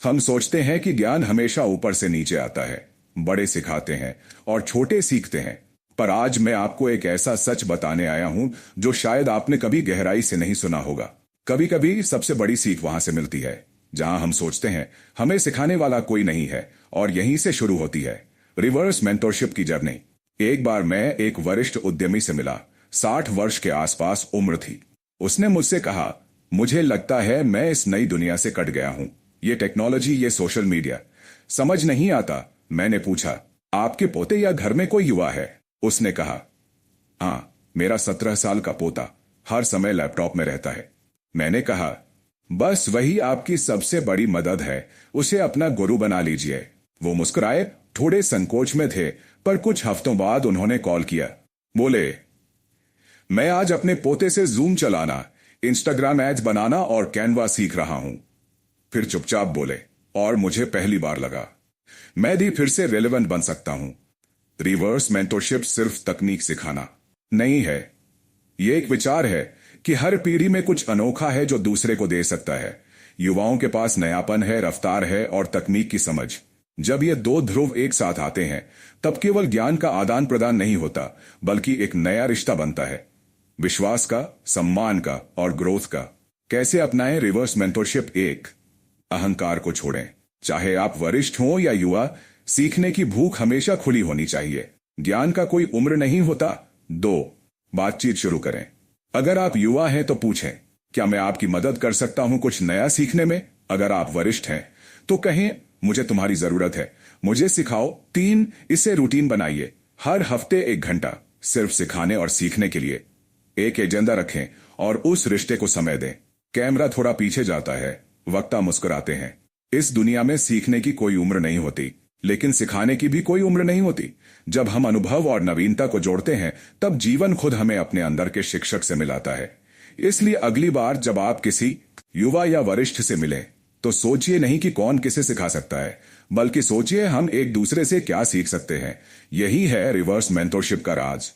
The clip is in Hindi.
हम सोचते हैं कि ज्ञान हमेशा ऊपर से नीचे आता है, बड़े सिखाते हैं और छोटे सीखते हैं। पर आज मैं आपको एक ऐसा सच बताने आया हूं जो शायद आपने कभी गहराई से नहीं सुना होगा। कभी कभी सबसे बड़ी सीख वहां से मिलती है जहां हम सोचते हैं हमें सिखाने वाला कोई नहीं है, और यहीं से शुरू होती है रिवर्स मेंटरशिप की जर्नी। एक बार मैं एक वरिष्ठ उद्यमी से मिला। 60 वर्ष के आसपास उम्र थी। उसने मुझसे कहा, मुझे लगता है मैं इस नई दुनिया से कट गया हूं। ये टेक्नोलॉजी, ये सोशल मीडिया समझ नहीं आता। मैंने पूछा, आपके पोते या घर में कोई युवा है? उसने कहा, हाँ, मेरा 17 साल का पोता हर समय लैपटॉप में रहता है। मैंने कहा, बस वही आपकी सबसे बड़ी मदद है, उसे अपना गुरु बना लीजिए। वो मुस्कुराए, थोड़े संकोच में थे, पर कुछ हफ्तों बाद उन्होंने कॉल किया। बोले, मैं आज अपने पोते से जूम चलाना, इंस्टाग्राम एड्स बनाना और कैनवा सीख रहा हूं। फिर चुपचाप बोले, और मुझे पहली बार लगा मैं भी फिर से रेलेवेंट बन सकता हूं। रिवर्स मेंटरशिप सिर्फ तकनीक सिखाना नहीं है, यह एक विचार है कि हर पीढ़ी में कुछ अनोखा है जो दूसरे को दे सकता है। युवाओं के पास नयापन है, रफ्तार है और तकनीक की समझ। जब ये दो ध्रुव एक साथ आते हैं तब केवल ज्ञान का आदान प्रदान नहीं होता, बल्कि एक नया रिश्ता बनता है, विश्वास का, सम्मान का और ग्रोथ का। कैसे अपनाएं रिवर्स मेंटरशिप? 1, अहंकार को छोड़ें। चाहे आप वरिष्ठ हों या युवा, सीखने की भूख हमेशा खुली होनी चाहिए। ज्ञान का कोई उम्र नहीं होता। 2, बातचीत शुरू करें। अगर आप युवा हैं तो पूछें, क्या मैं आपकी मदद कर सकता हूं कुछ नया सीखने में? अगर आप वरिष्ठ हैं तो कहें, मुझे तुम्हारी जरूरत है, मुझे सिखाओ। 3, इसे रूटीन बनाइए। हर हफ्ते 1 घंटा सिर्फ सिखाने और सीखने के लिए। एक एजेंडा रखें और उस रिश्ते को समय दें। कैमरा थोड़ा पीछे जाता है, वक्ता मुस्कुराते हैं। इस दुनिया में सीखने की कोई उम्र नहीं होती, लेकिन सिखाने की भी कोई उम्र नहीं होती। जब हम अनुभव और नवीनता को जोड़ते हैं तब जीवन खुद हमें अपने अंदर के शिक्षक से मिलाता है। इसलिए अगली बार जब आप किसी युवा या वरिष्ठ से मिलें तो सोचिए नहीं कि कौन किसे सिखा सकता है, बल्कि सोचिए हम एक दूसरे से क्या सीख सकते हैं। यही है रिवर्स मेंटरशिप का राज।